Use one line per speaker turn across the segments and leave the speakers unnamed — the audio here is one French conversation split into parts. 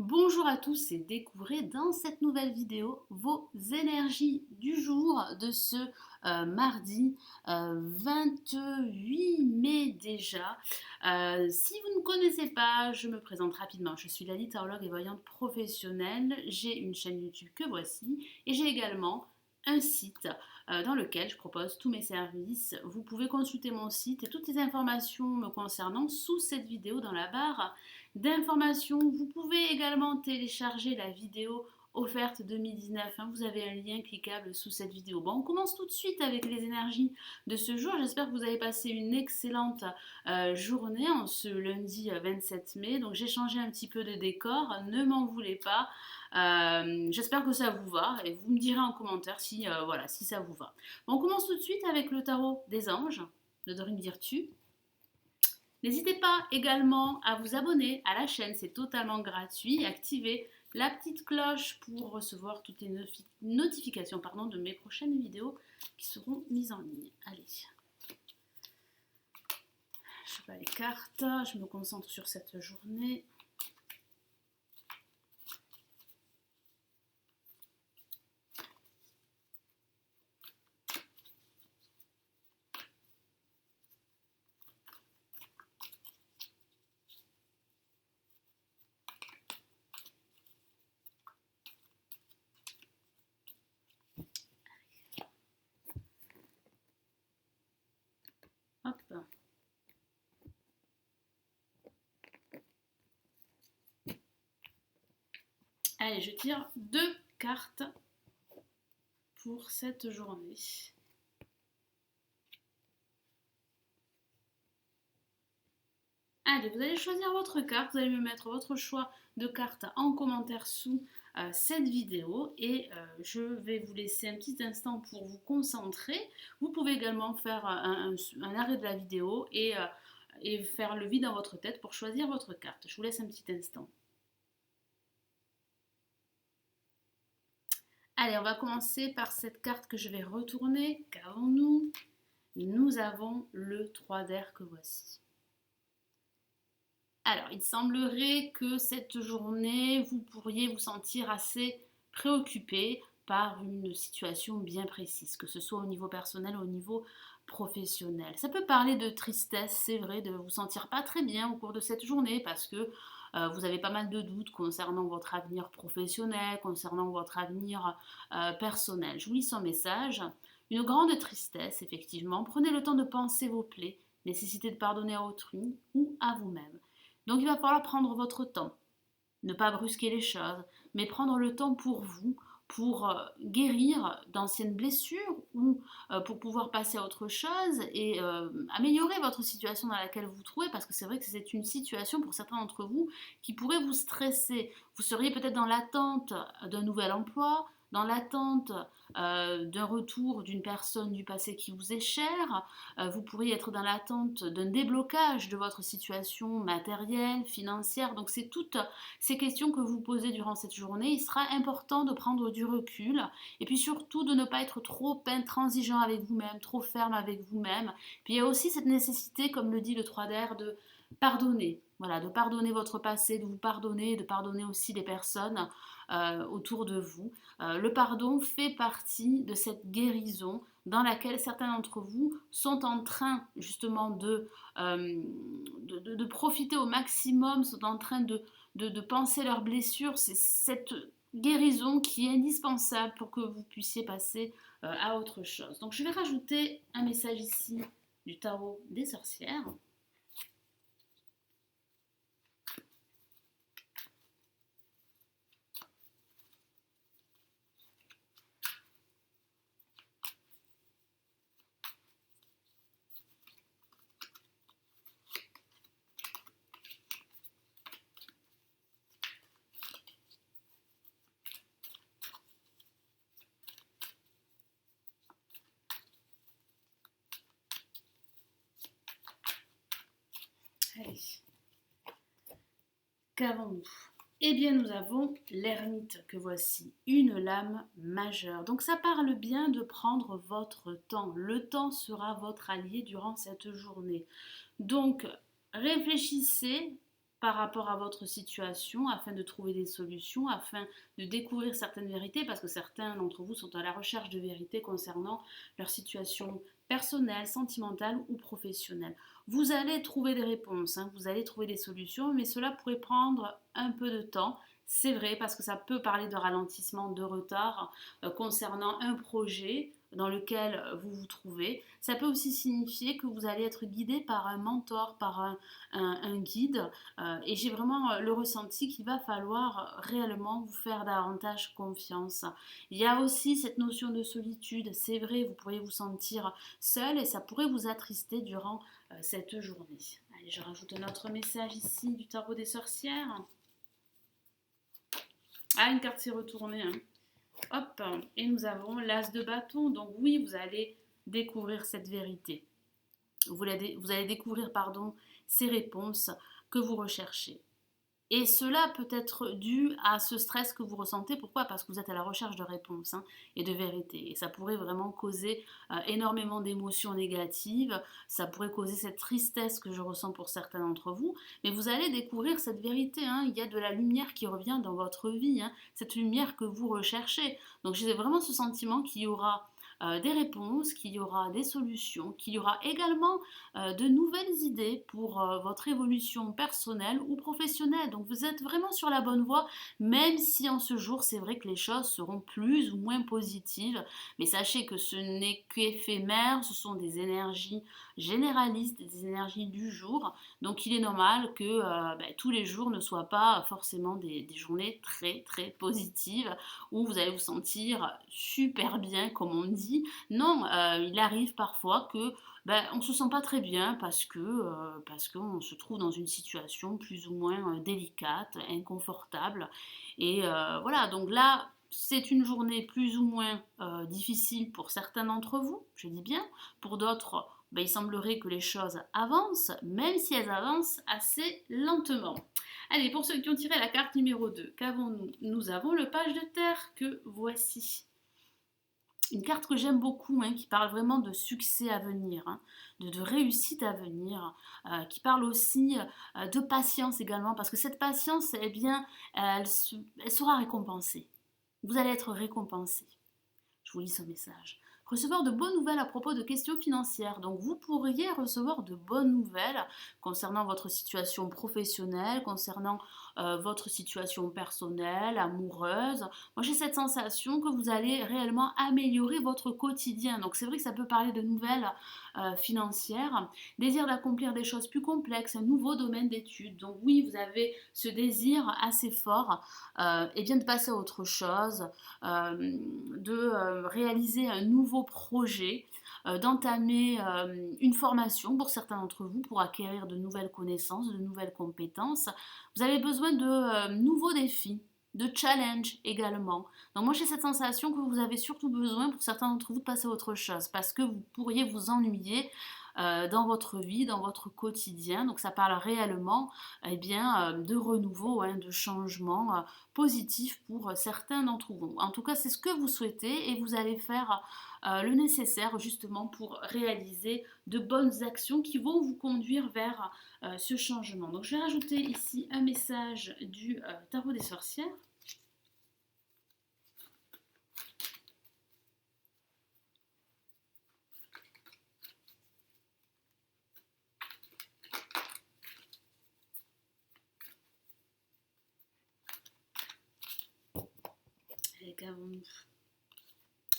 Bonjour à tous et découvrez dans cette nouvelle vidéo vos énergies du jour de ce mardi 28 mai déjà. Si vous ne connaissez pas, je me présente rapidement. Je suis Lali, tarologue et voyante professionnelle. J'ai une chaîne YouTube que voici et j'ai également un site dans lequel je propose tous mes services. Vous pouvez consulter mon site et toutes les informations me concernant sous cette vidéo dans la barre d'informations. Vous pouvez également télécharger la vidéo offerte 2019. Vous avez un lien cliquable sous cette vidéo. Bon, on commence tout de suite avec les énergies de ce jour. J'espère que vous avez passé une excellente journée en ce lundi 27 mai. Donc j'ai changé un petit peu de décor, ne m'en voulez pas. J'espère que ça vous va et vous me direz en commentaire si, voilà, si ça vous va. Bon, on commence tout de suite avec le tarot des anges de Dorine Virtue. N'hésitez pas également à vous abonner à la chaîne, c'est totalement gratuit. Et activez la petite cloche pour recevoir toutes les notifications de mes prochaines vidéos qui seront mises en ligne. Allez, je fais les cartes, je me concentre sur cette journée. Hop. Allez, je tire 2 cartes pour cette journée. Allez, vous allez choisir votre carte, vous allez me mettre votre choix de carte en commentaire sous cette vidéo et je vais vous laisser un petit instant pour vous concentrer. Vous pouvez également faire un arrêt de la vidéo et faire le vide dans votre tête pour choisir votre carte. Je vous laisse un petit instant. Allez, on va commencer par cette carte que je vais retourner. Qu'avons-nous? Nous avons le 3 d'air que voici. Alors, il semblerait que cette journée, vous pourriez vous sentir assez préoccupé par une situation bien précise, que ce soit au niveau personnel ou au niveau professionnel. Ça peut parler de tristesse, c'est vrai, de vous sentir pas très bien au cours de cette journée parce que vous avez pas mal de doutes concernant votre avenir professionnel, concernant votre avenir personnel. Je vous lis son message. Une grande tristesse, effectivement. Prenez le temps de penser vos plaies, nécessité de pardonner à autrui ou à vous-même. Donc il va falloir prendre votre temps, ne pas brusquer les choses, mais prendre le temps pour vous, pour guérir d'anciennes blessures ou pour pouvoir passer à autre chose et améliorer votre situation dans laquelle vous vous trouvez, parce que c'est vrai que c'est une situation pour certains d'entre vous qui pourrait vous stresser. Vous seriez peut-être dans l'attente d'un nouvel emploi, dans l'attente d'un retour d'une personne du passé qui vous est chère. Vous pourriez être dans l'attente d'un déblocage de votre situation matérielle, financière. Donc c'est toutes ces questions que vous posez durant cette journée. Il sera important de prendre du recul et puis surtout de ne pas être trop intransigeant avec vous-même, trop ferme avec vous-même. Puis il y a aussi cette nécessité, comme le dit le 3 d'air, de pardonner. Voilà, de pardonner votre passé, de vous pardonner, de pardonner aussi les personnes autour de vous. Le pardon fait partie de cette guérison dans laquelle certains d'entre vous sont en train justement de profiter au maximum, sont en train de penser leurs blessures. C'est cette guérison qui est indispensable pour que vous puissiez passer à autre chose. Donc je vais rajouter un message ici du tarot des sorcières. Allez, qu'avons-nous? Eh bien, nous avons l'ermite que voici, une lame majeure. Donc ça parle bien de prendre votre temps. Le temps sera votre allié durant cette journée. Donc réfléchissez par rapport à votre situation afin de trouver des solutions, afin de découvrir certaines vérités, parce que certains d'entre vous sont à la recherche de vérités concernant leur situation personnelle, sentimentale ou professionnelle. Vous allez trouver des réponses, hein, vous allez trouver des solutions, mais cela pourrait prendre un peu de temps. C'est vrai, parce que ça peut parler de ralentissement, de retard concernant un projet dans lequel vous vous trouvez. Ça peut aussi signifier que vous allez être guidé par un mentor, par un guide. Et j'ai vraiment le ressenti qu'il va falloir réellement vous faire davantage confiance. Il y a aussi cette notion de solitude. C'est vrai, vous pourriez vous sentir seul et ça pourrait vous attrister durant cette journée. Allez, je rajoute un autre message ici du tarot des sorcières. Ah, une carte s'est retournée, hein. Hop, et nous avons l'as de bâton. Donc oui, vous allez découvrir cette vérité. Vous allez découvrir, pardon, ces réponses que vous recherchez. Et cela peut être dû à ce stress que vous ressentez. Pourquoi? Parce que vous êtes à la recherche de réponses, hein, et de vérité. Et ça pourrait vraiment causer énormément d'émotions négatives. Ça pourrait causer cette tristesse que je ressens pour certains d'entre vous. Mais vous allez découvrir cette vérité, hein. Il y a de la lumière qui revient dans votre vie, hein, cette lumière que vous recherchez. Donc j'ai vraiment ce sentiment qu'il y aura des réponses, qu'il y aura des solutions, qu'il y aura également de nouvelles idées pour votre évolution personnelle ou professionnelle. Donc vous êtes vraiment sur la bonne voie, même si en ce jour, c'est vrai que les choses seront plus ou moins positives. Mais sachez que ce n'est qu'éphémère, ce sont des énergies généralistes, des énergies du jour. Donc il est normal que tous les jours ne soient pas forcément des journées très très positives où vous allez vous sentir super bien, comme on dit. Non, il arrive parfois que on ne se sent pas très bien parce qu'on se trouve dans une situation plus ou moins délicate, inconfortable. Et voilà, donc là, c'est une journée plus ou moins difficile pour certains d'entre vous, je dis bien. Pour d'autres, il semblerait que les choses avancent, même si elles avancent assez lentement. Allez, pour ceux qui ont tiré la carte numéro 2, qu'avons-nous? Nous avons le page de terre que voici. Une carte que j'aime beaucoup, hein, qui parle vraiment de succès à venir, hein, de réussite à venir, qui parle aussi de patience également, parce que cette patience, eh bien, elle sera récompensée. Vous allez être récompensé. Je vous lis ce message. Recevoir de bonnes nouvelles à propos de questions financières. Donc vous pourriez recevoir de bonnes nouvelles concernant votre situation professionnelle, concernant votre situation personnelle, amoureuse. Moi j'ai cette sensation que vous allez réellement améliorer votre quotidien. Donc c'est vrai que ça peut parler de nouvelles financières, désir d'accomplir des choses plus complexes, un nouveau domaine d'études. Donc oui, vous avez ce désir assez fort et bien de passer à autre chose, de réaliser un nouveau projet, d'entamer une formation pour certains d'entre vous pour acquérir de nouvelles connaissances, de nouvelles compétences. Vous avez besoin de nouveaux défis, de challenge également. Donc moi j'ai cette sensation que vous avez surtout besoin pour certains d'entre vous de passer à autre chose parce que vous pourriez vous ennuyer dans votre vie, dans votre quotidien. Donc ça parle réellement de renouveau, hein, de changement positif pour certains d'entre vous. En tout cas, c'est ce que vous souhaitez et vous allez faire le nécessaire justement pour réaliser de bonnes actions qui vont vous conduire vers ce changement. Donc je vais rajouter ici un message du tarot des sorcières.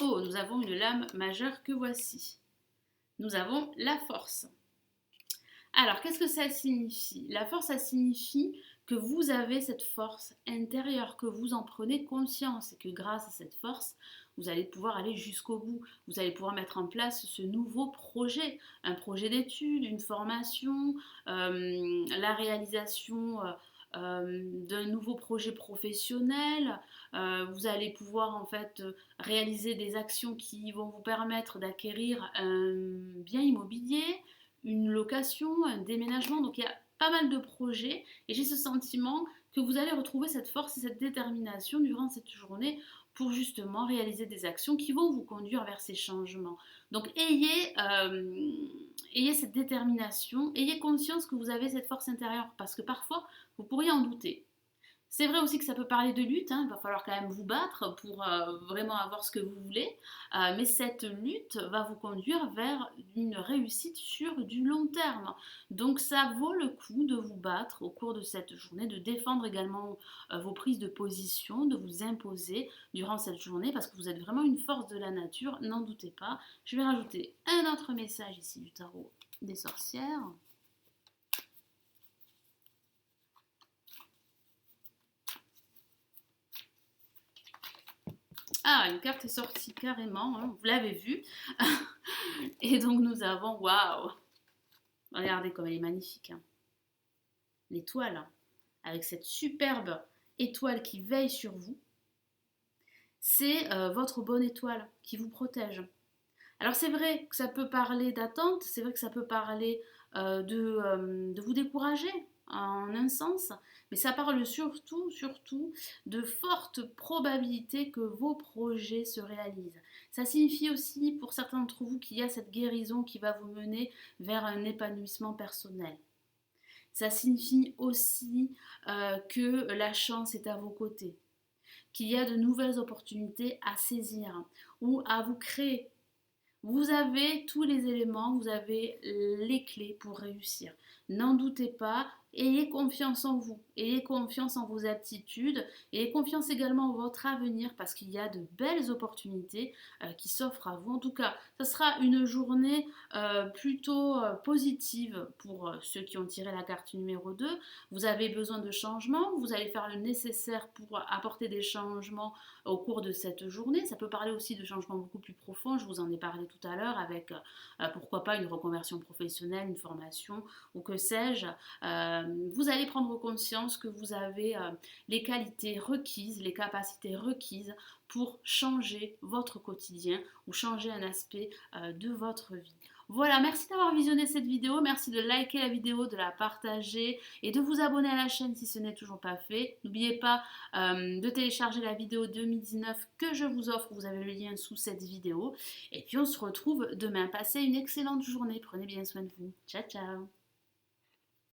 Oh, nous avons une lame majeure que voici. Nous avons la force. Alors, qu'est-ce que ça signifie? La force, ça signifie que vous avez cette force intérieure, que vous en prenez conscience et que grâce à cette force, vous allez pouvoir aller jusqu'au bout. Vous allez pouvoir mettre en place ce nouveau projet, un projet d'études, une formation, la réalisation d'un nouveau projet professionnel. Vous allez pouvoir en fait réaliser des actions qui vont vous permettre d'acquérir un bien immobilier, une location, un déménagement. Donc il y a pas mal de projets et j'ai ce sentiment que vous allez retrouver cette force et cette détermination durant cette journée pour justement réaliser des actions qui vont vous conduire vers ces changements. Donc ayez cette détermination, ayez conscience que vous avez cette force intérieure parce que parfois vous pourriez en douter. C'est vrai aussi que ça peut parler de lutte, hein, il va falloir quand même vous battre pour vraiment avoir ce que vous voulez, mais cette lutte va vous conduire vers une réussite sur du long terme. Donc ça vaut le coup de vous battre au cours de cette journée, de défendre également vos prises de position, de vous imposer durant cette journée parce que vous êtes vraiment une force de la nature, n'en doutez pas. Je vais rajouter un autre message ici du tarot des sorcières. Ah, une carte est sortie carrément, hein, vous l'avez vu. Et donc nous avons, waouh, regardez comme elle est magnifique. Hein. L'étoile, hein, avec cette superbe étoile qui veille sur vous. C'est votre bonne étoile qui vous protège. Alors c'est vrai que ça peut parler d'attente, c'est vrai que ça peut parler de vous décourager en un sens, mais ça parle surtout de fortes probabilités que vos projets se réalisent. Ça signifie aussi pour certains d'entre vous qu'il y a cette guérison qui va vous mener vers un épanouissement personnel. Ça signifie aussi que la chance est à vos côtés, qu'il y a de nouvelles opportunités à saisir ou à vous créer. Vous avez tous les éléments, vous avez les clés pour réussir. N'en doutez pas, ayez confiance en vous, ayez confiance en vos aptitudes, ayez confiance également en votre avenir parce qu'il y a de belles opportunités qui s'offrent à vous. En tout cas, ce sera une journée plutôt positive pour ceux qui ont tiré la carte numéro 2. Vous avez besoin de changements, vous allez faire le nécessaire pour apporter des changements au cours de cette journée. Ça peut parler aussi de changements beaucoup plus profonds, je vous en ai parlé tout à l'heure, avec pourquoi pas une reconversion professionnelle, une formation ou que sais-je. Vous allez prendre conscience que vous avez les qualités requises, les capacités requises pour changer votre quotidien ou changer un aspect de votre vie. Voilà, merci d'avoir visionné cette vidéo, merci de liker la vidéo, de la partager et de vous abonner à la chaîne si ce n'est toujours pas fait. N'oubliez pas de télécharger la vidéo 2019 que je vous offre, vous avez le lien sous cette vidéo. Et puis on se retrouve demain, passez une excellente journée, prenez bien soin de vous. Ciao ciao.